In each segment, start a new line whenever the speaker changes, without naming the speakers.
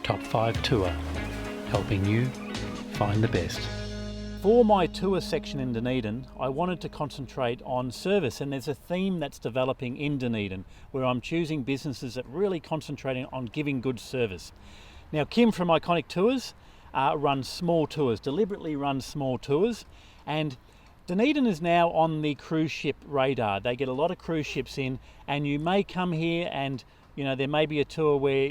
Top 5 Tour, helping you find the best. For my tour section in Dunedin, I wanted to concentrate on service, and there's a theme that's developing in Dunedin where I'm choosing businesses that really concentrating on giving good service. Now, Kim from Iconic Tours runs small tours, deliberately runs small tours, and Dunedin is now on the cruise ship radar. They get a lot of cruise ships in, and you may come here and there may be a tour where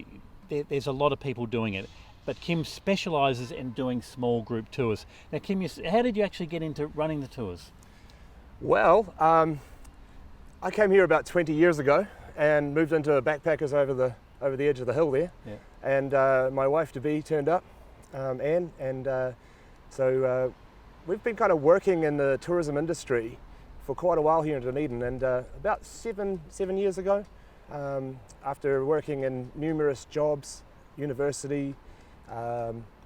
there's a lot of people doing it. But Kim specialises in doing small group tours. Now, Kim, how did you actually get into running the tours?
Well, I came here about 20 years ago and moved into backpackers over the edge of the hill there.
Yeah.
And my wife-to-be turned up, Anne, and so we've been kind of working in the tourism industry for quite a while here in Dunedin. And about seven years ago, after working in numerous jobs, university,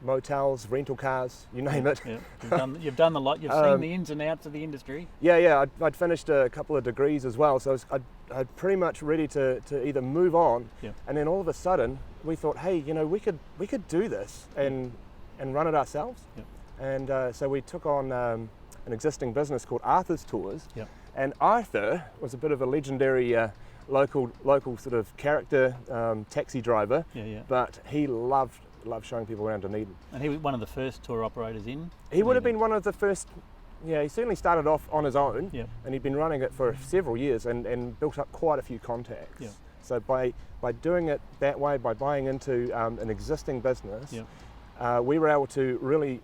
motels, rental cars, you name it.
Yeah. You've done a lot. You've seen the ins and outs of the industry.
Yeah. I'd finished a couple of degrees as well, so I'd pretty much ready to either move on.
Yeah.
And then all of a sudden we thought, hey, we could do this and run it ourselves.
Yeah.
And so we took on an existing business called Arthur's Tours.
Yeah.
And Arthur was a bit of a legendary local sort of character, taxi driver.
Yeah.
But he loved showing people around Dunedin.
And he was one of the first tour operators in
He would have been one of the first. Yeah, he certainly started off on his own.
Yeah.
And he'd been running it for several years and built up quite a few contacts.
Yeah.
So by doing it that way, by buying into an existing business, we were able to really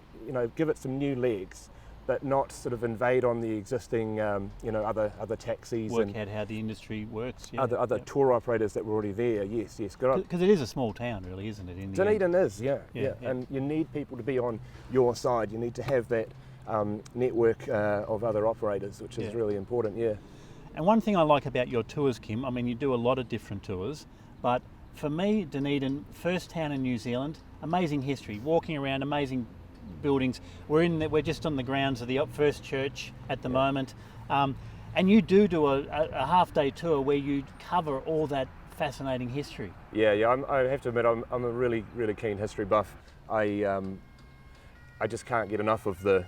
give it some new legs, but not sort of invade on the existing other taxis.
Work out how the industry works. Yeah.
Other tour operators that were already there. Yes.
Because it is a small town, really, isn't it?
Dunedin is, yeah.
Yeah.
And you need people to be on your side. You need to have that network of other operators, which is really important. Yeah.
And one thing I like about your tours, Kim, I mean, you do a lot of different tours, but for me, Dunedin, first town in New Zealand, amazing history, walking around, amazing buildings. We're just on the grounds of the first church at the moment, and you do a half-day tour where you cover all that fascinating history.
Yeah. I have to admit, I'm a really keen history buff. I just can't get enough of the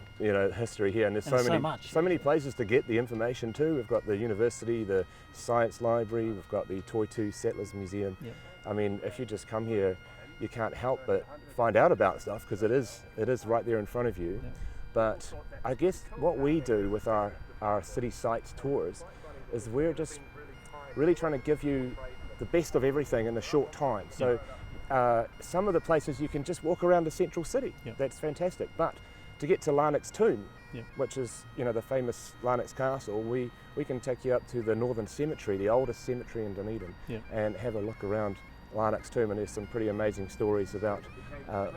history here, and there's so many places to get the information too. We've got the university, the science library, we've got the Toitu Settlers Museum.
Yeah.
I mean, if you just come here, you can't help but find out about stuff because it is right there in front of you.
Yeah.
But I guess what we do with our city sites tours is we're just really trying to give you the best of everything in a short time. So some of the places you can just walk around the central city.
Yeah.
That's fantastic. But to get to Larnack's tomb,
yeah,
which is the famous Larnack's castle, we can take you up to the Northern Cemetery, the oldest cemetery in Dunedin,
yeah,
and have a look around Larnack's tomb, and there's some pretty amazing stories about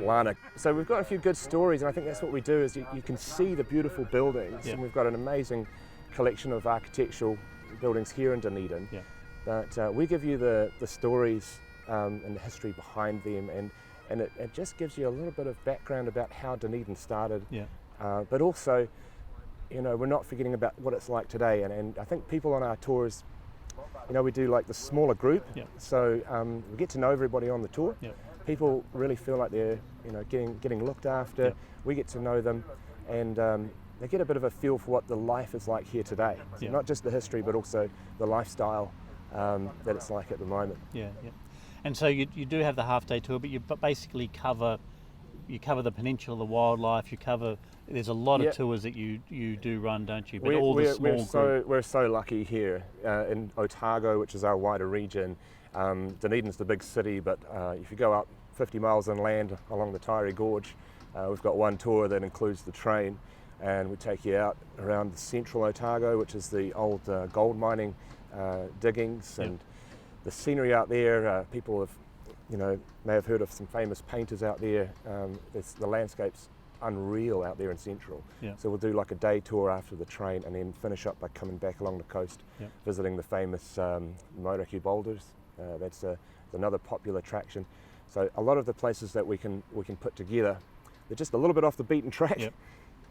Larnack. So we've got a few good stories, and I think that's what we do is you can see the beautiful buildings,
yeah,
and we've got an amazing collection of architectural buildings here in Dunedin.
Yeah.
But we give you the stories and the history behind them, and it just gives you a little bit of background about how Dunedin started.
Yeah.
But also, we're not forgetting about what it's like today, and I think people on our tours, we do like the smaller group,
yeah,
so we get to know everybody on the tour.
yeah,
People really feel like they're getting looked after.
yeah.
We get to know them, and they get a bit of a feel for what the life is like here today. So
Yeah.
not just the history, but also the lifestyle that it's like at the moment.
Yeah. And so you do have the half-day tour, but you basically cover the peninsula, the wildlife. There's a lot of tours that you do run, don't you? But
We're so lucky here in Otago, which is our wider region. Dunedin's the big city, but if you go up 50 miles inland along the Taieri Gorge, we've got one tour that includes the train, and we take you out around central Otago, which is the old gold mining diggings, and the scenery out there. People have, may have heard of some famous painters out there. The landscape's unreal out there in central.
Yeah.
So we'll do like a day tour after the train, and then finish up by coming back along the coast, visiting the famous Mauraki boulders. That's another popular attraction. So a lot of the places that we can put together, they're just a little bit off the beaten track.
Yep.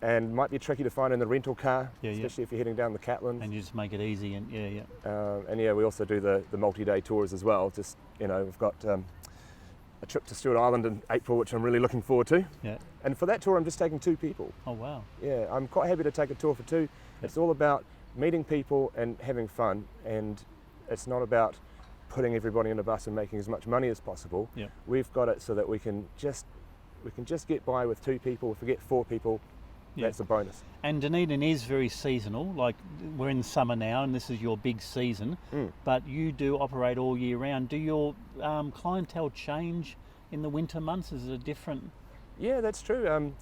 And might be tricky to find in the rental car, especially if you're heading down the Catlins.
And you just make it easy, and
we also do the multi-day tours as well. Just we've got a trip to Stewart Island in April, which I'm really looking forward to.
Yeah.
And for that tour, I'm just taking 2 people.
Oh, wow.
Yeah, I'm quite happy to take a tour for 2. It's all about meeting people and having fun, and it's not about putting everybody in a bus and making as much money as possible.
Yeah.
We've got it so that we can just get by with 2 people. If we get 4 people, that's a bonus.
And Dunedin is very seasonal. Like, we're in summer now, and this is your big season. But you do operate all year round. Do your clientele change in the winter months? Is it a different?
Yeah, that's true.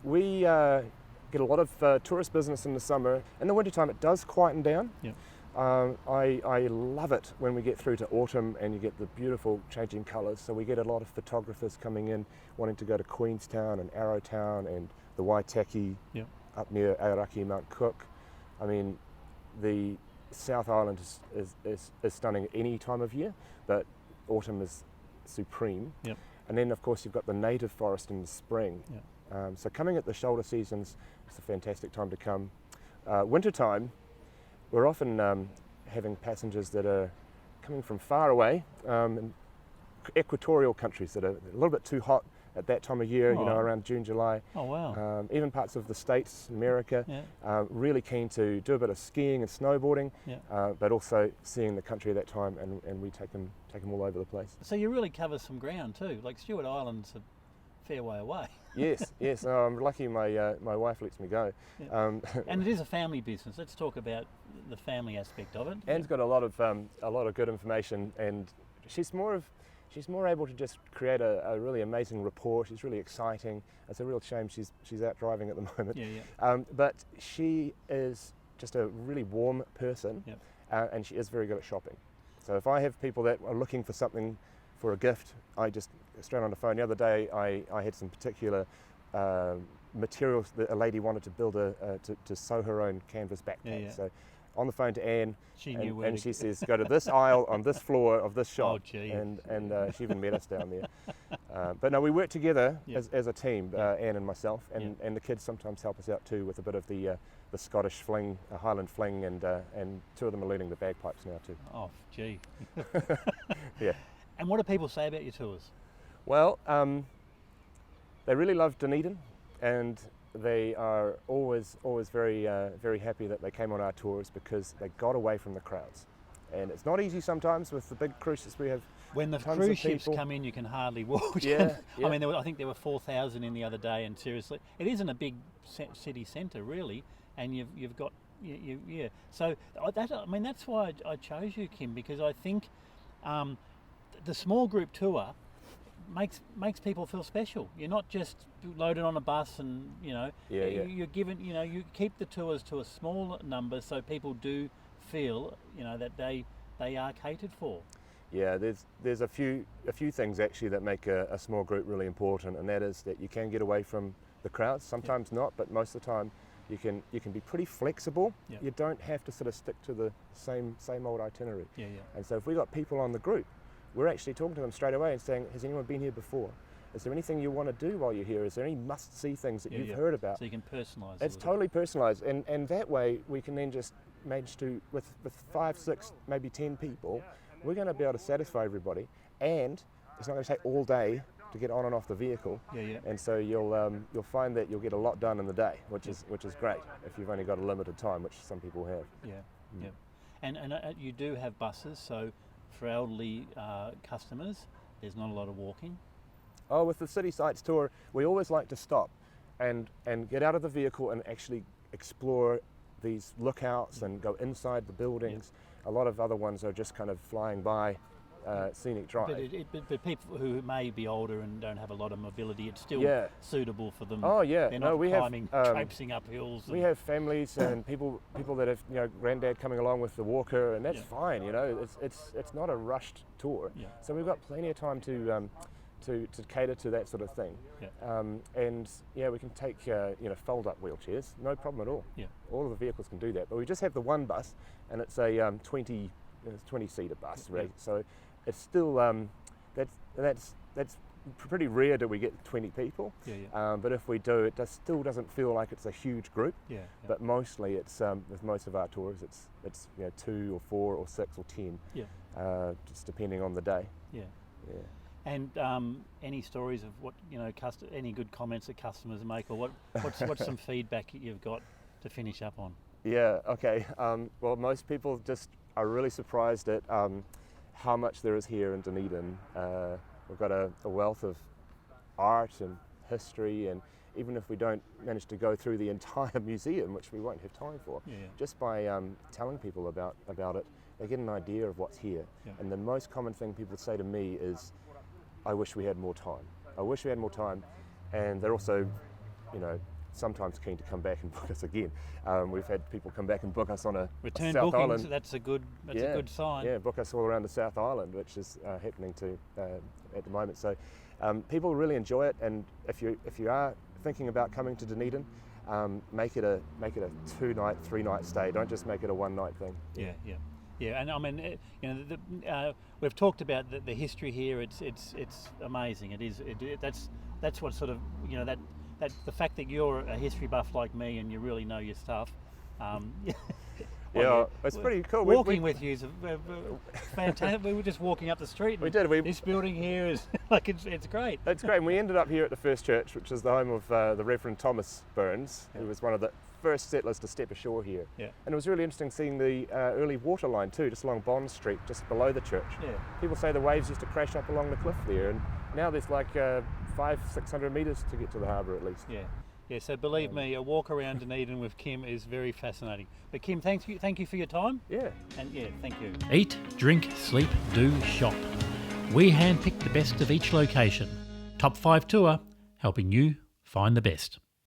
We get a lot of tourist business in the summer. In the wintertime, it does quieten down.
Yeah.
I love it when we get through to autumn and you get the beautiful changing colours. So we get a lot of photographers coming in wanting to go to Queenstown and Arrowtown and the Waitaki up near Aoraki, Mount Cook. I mean, the South Island is stunning any time of year, but autumn is supreme.
Yep.
And then, of course, you've got the native forest in the spring.
Yep.
So coming at the shoulder seasons, it's a fantastic time to come. Wintertime, we're often having passengers that are coming from far away, in equatorial countries that are a little bit too hot at that time of year, you know, around June, July.
Oh, wow.
Even parts of the States, America, really keen to do a bit of skiing and snowboarding, but also seeing the country at that time, and we take them all over the place.
So you really cover some ground too. Like Stewart Island's a fair way away.
Yes. I'm lucky my wife lets me go.
Yeah. And it is a family business. Let's talk about the family aspect of it.
Anne's got a lot of good information, and she's more able to just create a really amazing rapport. She's really exciting. It's a real shame she's out driving at the moment. But she is just a really warm person, and she is very good at shopping. So if I have people that are looking for something for a gift, I just straight on the phone. The other day I had some particular materials that a lady wanted to build to sew her own canvas backpack. So on the phone to Anne, and she says, go to this aisle on this floor of this shop. And she even met us down there. But no, we work together as a team, Anne and myself, and the kids sometimes help us out too with a bit of the Scottish fling, Highland fling, and 2 of them are learning the bagpipes now too.
Oh, gee.
Yeah.
And what do people say about your tours?
Well, they really love Dunedin, and they are always very very happy that they came on our tours because they got away from the crowds. And it's not easy sometimes with the big cruises we have.
When the cruise ships come in, you can hardly walk. I mean, I think there were 4,000 in the other day, and seriously, it isn't a big city centre really, and you've got So that's why I chose you, Kim, because I think the small group tour makes people feel special. You're not just loaded on a bus and you're given, you keep the tours to a small number so people do feel that they are catered for.
Yeah, there's a few things actually that make a small group really important, and that is that you can get away from the crowds. Sometimes not, but most of the time you can be pretty flexible. You don't have to sort of stick to the same old itinerary. And so if we got people on the group, we're actually talking to them straight away and saying, has anyone been here before? Is there anything you want to do while you're here? Is there any must-see things that you've heard about?
So you can personalise it.
It's totally personalised, and that way we can then just manage to, with 5, 6, maybe 10 people, we're going to be able to satisfy everybody, and it's not going to take all day to get on and off the vehicle. And so you'll find that you'll get a lot done in the day, which is great if you've only got a limited time, which some people have.
And you do have buses, so for elderly customers, there's not a lot of walking.
Oh, with the City Sights tour, we always like to stop and get out of the vehicle and actually explore these lookouts and go inside the buildings. A lot of other ones are just kind of flying by, scenic drive.
But people who may be older and don't have a lot of mobility, it's still suitable for them.
Oh yeah,
they're not climbing, traipsing up hills.
We have families and people that have granddad coming along with the walker, and that's fine. It's not a rushed tour, so we've got plenty of time to cater to that sort of thing. And we can take fold up wheelchairs, no problem at all. All of the vehicles can do that, but we just have the one bus, and it's a 20 seater bus, right? So it's still that's pretty rare that we get 20 people. But if we do, it still doesn't feel like it's a huge group. But mostly it's with most of our tours it's 2 or 4 or 6 or 10, just depending on the day.
And any stories of what, any good comments that customers make, or what's some feedback you've got to finish up on?
Yeah, okay. Well, most people just are really surprised at how much there is here in Dunedin. We've got a wealth of art and history, and even if we don't manage to go through the entire museum, which we won't have time for, just by telling people about it, they get an idea of what's here.
Yeah.
And the most common thing people say to me is, I wish we had more time. I wish we had more time. And they're also, sometimes keen to come back and book us again. We've had people come back and book us on a
return
South
bookings.
Island.
That's a good sign.
Yeah, book us all around the South Island, which is happening at the moment. So people really enjoy it, and if you are thinking about coming to Dunedin, make it a 2-night, 3-night stay. Don't just make it a 1-night thing.
Yeah, and I mean, we've talked about the history here. It's amazing. It is. That's what sort of that the fact that you're a history buff like me and you really know your stuff.
Yeah, it's pretty cool.
Walking with you is fantastic. We were just walking up the street.
We did.
This building here is like it's great.
It's great. And we ended up here at the First Church, which is the home of the Reverend Thomas Burns, who was one of the first settlers to step ashore here.
Yeah.
And it was really interesting seeing the early water line too, just along Bond Street, just below the church.
Yeah.
People say the waves used to crash up along the cliff there, and now there's like 500-600 metres to get to the harbour at least.
Yeah, so believe me, a walk around Dunedin with Kim is very fascinating. But Kim, thank you for your time.
Yeah.
And thank you.
Eat, drink, sleep, do, shop. We handpick the best of each location. Top 5 Tour, helping you find the best.